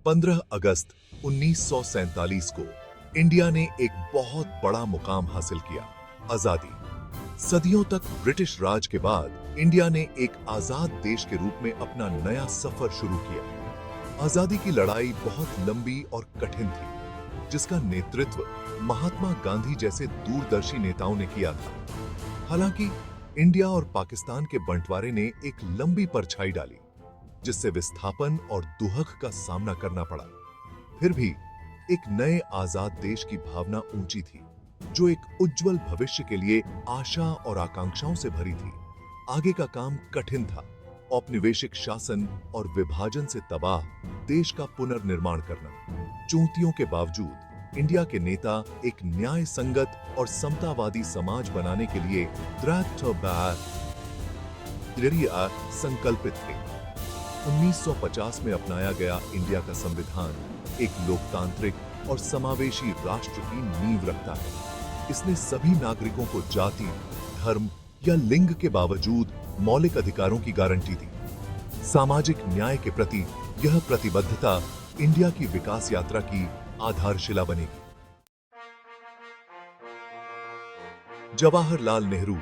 15 अगस्त 1947 को इंडिया ने एक बहुत बड़ा मुकाम हासिल किया, आजादी। सदियों तक ब्रिटिश राज के बाद इंडिया ने एक आजाद देश के रूप में अपना नया सफर शुरू किया। आजादी की लड़ाई बहुत लंबी और कठिन थी, जिसका नेतृत्व महात्मा गांधी जैसे दूरदर्शी नेताओं ने किया था। हालांकि इंडिया और पाकिस्तान के बंटवारे ने एक लंबी परछाई डाली, जिससे विस्थापन और दुहक का सामना करना पड़ा। फिर भी एक नए आजाद देश की भावना ऊंची थी, जो एक उज्जवल भविष्य के लिए आशा और आकांक्षाओं से भरी थी। आगे का काम कठिन था, औपनिवेशिक शासन और विभाजन से तबाह देश का पुनर्निर्माण करना। चुनौतियों के बावजूद इंडिया के नेता एक न्याय संगत और समतावादी समाज बनाने के लिए दृढ़ संकल्पित थे। 1950 में अपनाया गया इंडिया का संविधान एक लोकतांत्रिक और समावेशी राष्ट्र की नींव रखता है। इसने सभी नागरिकों को जाति, धर्म या लिंग के बावजूद मौलिक अधिकारों की गारंटी दी। सामाजिक न्याय के प्रति यह प्रतिबद्धता इंडिया की विकास यात्रा की आधारशिला बनेगी। जवाहरलाल नेहरू,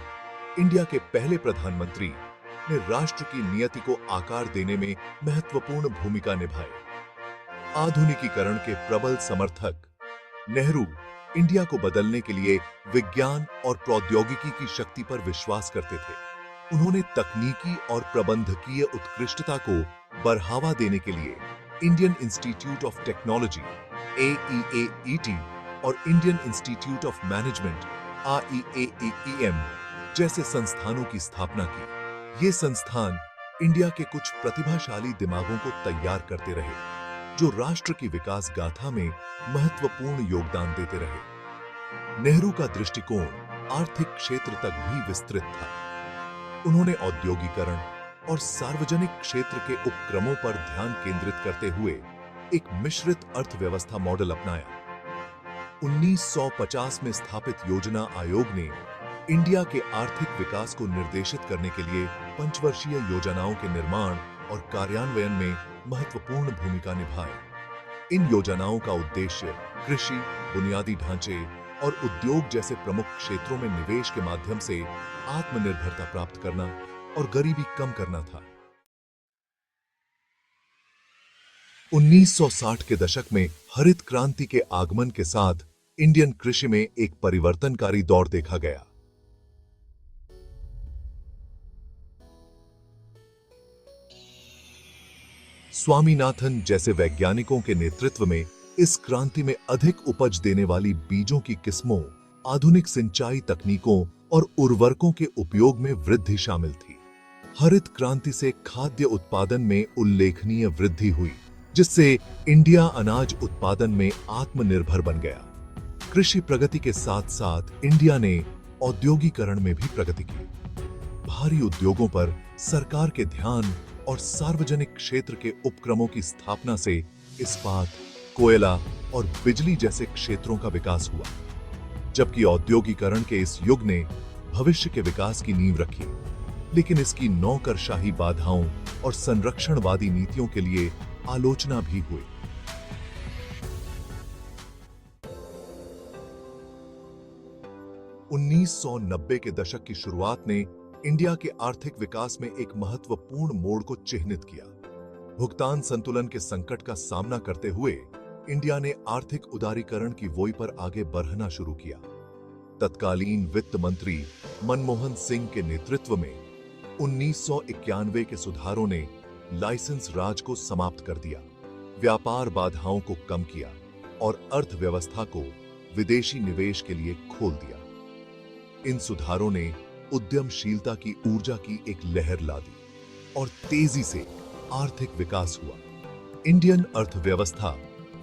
इंडिया के पहले प्रधानमंत्री, ने राष्ट्र की नियति को आकार देने में महत्वपूर्ण भूमिका निभाई। आधुनिकीकरण के प्रबल समर्थक, नेहरू इंडिया को बदलने के लिए विज्ञान और प्रौद्योगिकी की शक्ति पर विश्वास करते थे। उन्होंने तकनीकी और प्रबंधकीय उत्कृष्टता को बढ़ावा देने के लिए Indian institute of technology (AEAET) और Indian institute of management (REAEEM) जैसे संस्थानों की स्थापना की। ये संस्थान इंडिया के कुछ प्रतिभाशाली दिमागों को तैयार करते रहे, जो राष्ट्र की विकास गाथा में महत्वपूर्ण योगदान देते रहे। नेहरू का दृष्टिकोण आर्थिक क्षेत्र तक भी विस्तृत था। उन्होंने औद्योगिकरण और सार्वजनिक क्षेत्र के उपक्रमों पर ध्यान केंद्रित करते हुए एक मिश्रित अर्थव्यवस्था मॉडल अपनाया। 1950 में स्थापित योजना आयोग ने इंडिया के आर्थिक विकास को निर्देशित करने के लिए पंचवर्षीय योजनाओं के निर्माण और कार्यान्वयन में महत्वपूर्ण भूमिका निभाई। इन योजनाओं का उद्देश्य कृषि, बुनियादी ढांचे और उद्योग जैसे प्रमुख क्षेत्रों में निवेश के माध्यम से आत्मनिर्भरता प्राप्त करना और गरीबी कम करना था। 1960 के दशक में हरित क्रांति के आगमन के साथ इंडियन कृषि में एक परिवर्तनकारी दौर देखा गया। स्वामीनाथन जैसे वैज्ञानिकों के नेतृत्व में इस क्रांति में अधिक उपज देने वाली बीजों की किस्मों, आधुनिक सिंचाई तकनीकों और उर्वरकों के उपयोग में वृद्धि शामिल थी। हरित क्रांति से खाद्य उत्पादन में उल्लेखनीय वृद्धि हुई, जिससे इंडिया अनाज उत्पादन में आत्मनिर्भर बन गया। कृषि प्रगति के साथ-साथ इंडिया ने औद्योगिकरण में भी प्रगति की। भारी उद्योगों पर सरकार के ध्यान और सार्वजनिक क्षेत्र के उपक्रमों की स्थापना से इस्पात, कोयला और बिजली जैसे क्षेत्रों का विकास हुआ। जबकि औद्योगिकरण के इस युग ने भविष्य के विकास की नींव रखी, लेकिन इसकी नौकरशाही बाधाओं और संरक्षणवादी नीतियों के लिए आलोचना भी हुई। उन्नीस के दशक की शुरुआत ने इंडिया के आर्थिक विकास में एक महत्वपूर्ण मोड़ को चिह्नित किया। भुगतान संतुलन के संकट का सामना करते हुए इंडिया ने आर्थिक उदारीकरण की वोई पर आगे बढ़ना शुरू किया। तत्कालीन वित्त मंत्री मनमोहन सिंह के नेतृत्व में 1991 के सुधारों ने लाइसेंस राज को समाप्त कर दिया, व्यापार बाधाओं को कम किया और अर्थव्यवस्था को विदेशी निवेश के लिए खोल दिया। इन सुधारों ने उद्यमशीलता की ऊर्जा की एक लहर ला दी और तेजी से आर्थिक विकास हुआ। इंडियन अर्थव्यवस्था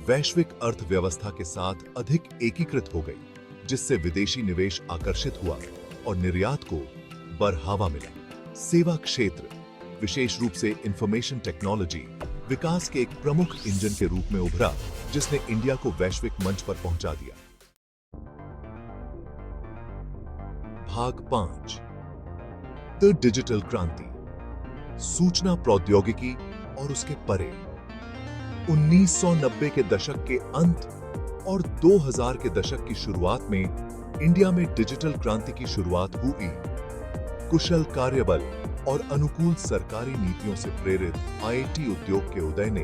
वैश्विक अर्थव्यवस्था के साथ अधिक एकीकृत हो गई, जिससे विदेशी निवेश आकर्षित हुआ और निर्यात को बढ़ावा मिला। सेवा क्षेत्र, विशेष रूप से इंफॉर्मेशन टेक्नोलॉजी, विकास के एक प्रमुख इंजन के रूप में उभरा, जिसने इंडिया को वैश्विक मंच पर पहुंचा दिया। भाग 5, द डिजिटल क्रांति, सूचना प्रौद्योगिकी और उसके परे। 1990 के दशक के अंत और 2000 के दशक की शुरुआत में इंडिया में डिजिटल क्रांति की शुरुआत हुई। कुशल कार्यबल और अनुकूल सरकारी नीतियों से प्रेरित आईटी उद्योग के उदय ने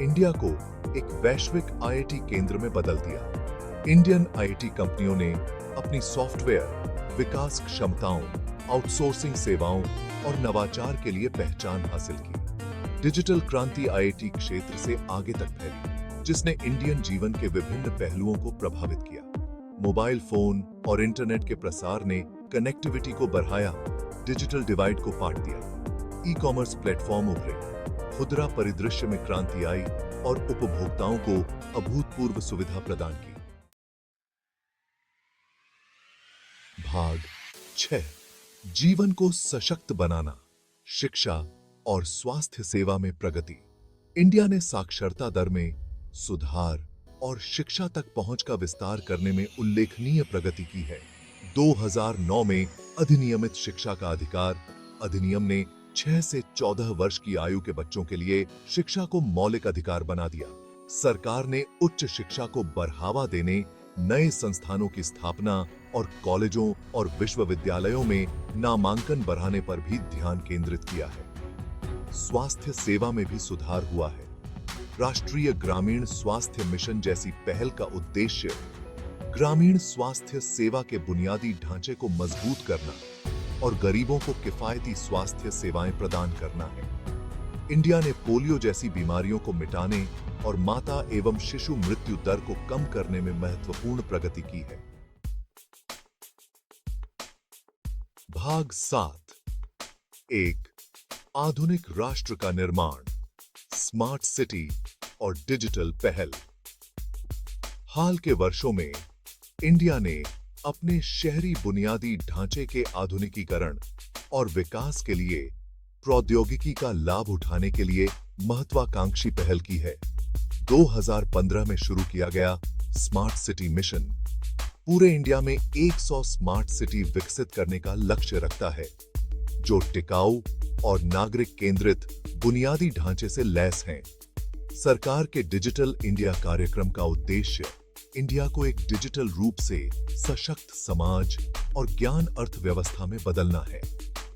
इंडिया को एक वैश्विक आईटी केंद्र में बदल दिया। इंडियन आईटी कंपनियों ने अपनी सॉफ्टवेयर विकास क्षमताओं, आउटसोर्सिंग सेवाओं और नवाचार के लिए पहचान हासिल की। डिजिटल क्रांति आईटी क्षेत्र से आगे तक फैली, जिसने इंडियन जीवन के विभिन्न पहलुओं को प्रभावित किया। मोबाइल फोन और इंटरनेट के प्रसार ने कनेक्टिविटी को बढ़ाया, डिजिटल डिवाइड को पाट दिया। ई कॉमर्स प्लेटफॉर्म उभरे, खुदरा परिदृश्य में क्रांति आई और उपभोक्ताओं को अभूतपूर्व सुविधा प्रदान की। भाग 6, जीवन को सशक्त बनाना, शिक्षा और स्वास्थ्य सेवा में प्रगति। इंडिया ने साक्षरता दर में सुधार और शिक्षा तक पहुंच का विस्तार करने में उल्लेखनीय प्रगति की है। 2009 में अधिनियमित शिक्षा का अधिकार अधिनियम ने 6 से 14 वर्ष की आयु के बच्चों के लिए शिक्षा को मौलिक अधिकार बना दिया। सरकार ने उच्च शिक्षा को बढ़ावा देने, नए संस्थानों की स्थापना और कॉलेजों और विश्वविद्यालयों में नामांकन बढ़ाने पर भी ध्यान केंद्रित किया है। स्वास्थ्य सेवा में भी सुधार हुआ है। राष्ट्रीय ग्रामीण स्वास्थ्य मिशन जैसी पहल का उद्देश्य ग्रामीण स्वास्थ्य सेवा के बुनियादी ढांचे को मजबूत करना और गरीबों को किफायती स्वास्थ्य सेवाएं प्रदान करना है। इंडिया ने पोलियो जैसी बीमारियों को मिटाने और माता एवं शिशु मृत्यु दर को कम करने में महत्वपूर्ण प्रगति की है। भाग 7, एक आधुनिक राष्ट्र का निर्माण, स्मार्ट सिटी और डिजिटल पहल। हाल के वर्षों में इंडिया ने अपने शहरी बुनियादी ढांचे के आधुनिकीकरण और विकास के लिए प्रौद्योगिकी का लाभ उठाने के लिए महत्वाकांक्षी पहल की है। 2015 में शुरू किया गया स्मार्ट सिटी मिशन पूरे इंडिया में 100 स्मार्ट सिटी विकसित करने का लक्ष्य रखता है, जो टिकाऊ और नागरिक केंद्रित बुनियादी ढांचे से लैस हैं। सरकार के डिजिटल इंडिया कार्यक्रम का उद्देश्य इंडिया को एक डिजिटल रूप से सशक्त समाज और ज्ञान अर्थव्यवस्था में बदलना है।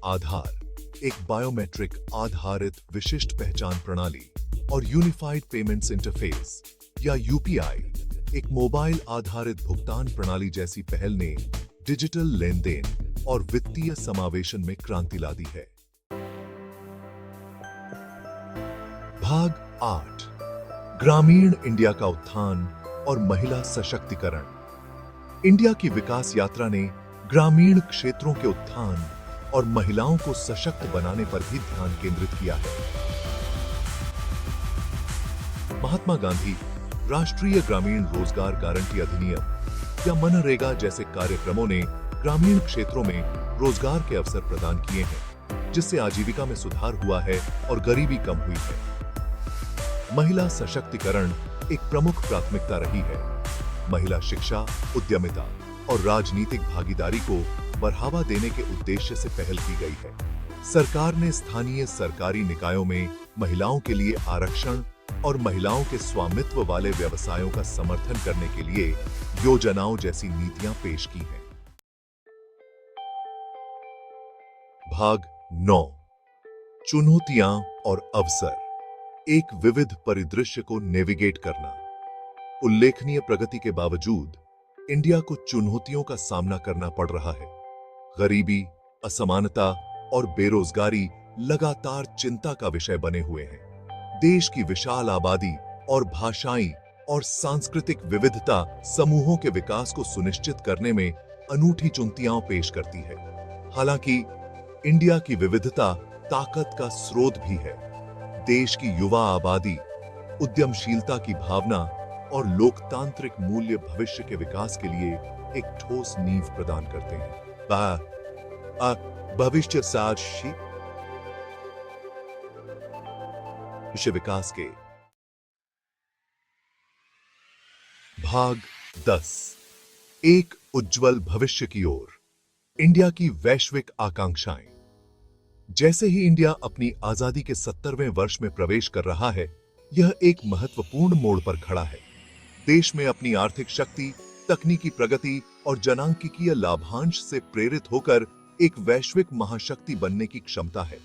आधार, एक बायोमेट्रिक आधारित विशिष्ट पहचान प्रणाली, और यूनिफाइड पेमेंट्स इंटरफेस या यूपीआई, एक मोबाइल आधारित भुगतान प्रणाली जैसी पहल ने डिजिटल लेनदेन और वित्तीय समावेशन में क्रांति ला दी है। भाग 8, ग्रामीण इंडिया का उत्थान और महिला सशक्तिकरण। इंडिया की विकास यात्रा ने ग्रामीण क्षेत्रों के उत्थान और महिलाओं को सशक्त बनाने पर भी ध्यान केंद्रित किया है। महात्मा गांधी राष्ट्रीय ग्रामीण रोजगार गारंटी अधिनियम या मनरेगा जैसे कार्यक्रमों ने ग्रामीण क्षेत्रों में रोजगार के अवसर प्रदान किए हैं, जिससे आजीविका में सुधार हुआ है और गरीबी कम हुई है। महिला सशक्तिकरण एक प्रमुख प्राथमिकता रही है। महिला शिक्षा, उद्यमिता और राजनीतिक भागीदारी को बढ़ावा देने के उद्देश्य से पहल की गई है। सरकार ने स्थानीय सरकारी निकायों में महिलाओं के लिए आरक्षण और महिलाओं के स्वामित्व वाले व्यवसायों का समर्थन करने के लिए योजनाओं जैसी नीतियां पेश की हैं। भाग 9, चुनौतियां और अवसर, एक विविध परिदृश्य को नेविगेट करना। उल्लेखनीय प्रगति के बावजूद इंडिया को चुनौतियों का सामना करना पड़ रहा है। गरीबी, असमानता और बेरोजगारी लगातार चिंता का विषय बने हुए हैं। देश की विशाल आबादी और भाषाई और सांस्कृतिक विविधता समूहों के विकास को सुनिश्चित करने में अनूठी चुनौतियां पेश करती है। हालांकि इंडिया की विविधता ताकत का स्रोत भी है। देश की युवा आबादी, उद्यमशीलता की भावना और लोकतांत्रिक मूल्य भविष्य के विकास के लिए एक ठोस नींव प्रदान करते हैं। भविष्य साक्षी विश्व विकास के। भाग 10, एक उज्जवल भविष्य की ओर, इंडिया की वैश्विक आकांक्षाएं। जैसे ही इंडिया अपनी आजादी के 70वें वर्ष में प्रवेश कर रहा है, यह एक महत्वपूर्ण मोड़ पर खड़ा है। देश में अपनी आर्थिक शक्ति, तकनीकी प्रगति और जनांकिकीय लाभांश से प्रेरित होकर एक वैश्विक महाशक्ति बनने की क्षमता है।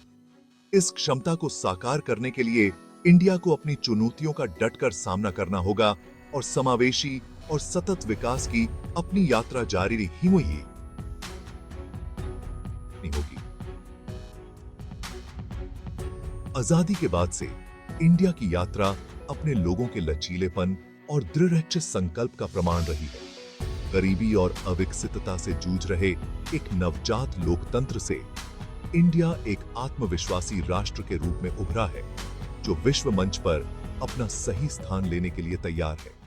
इस क्षमता को साकार करने के लिए इंडिया को अपनी चुनौतियों का डटकर सामना करना होगा और समावेशी और सतत विकास की अपनी यात्रा जारी ही होगी। आजादी के बाद से इंडिया की यात्रा अपने लोगों के लचीलेपन और दृढ़ संकल्प का प्रमाण रही है। गरीबी और अविकसितता से जूझ रहे एक नवजात लोकतंत्र से इंडिया एक आत्मविश्वासी राष्ट्र के रूप में उभरा है, जो विश्व मंच पर अपना सही स्थान लेने के लिए तैयार है।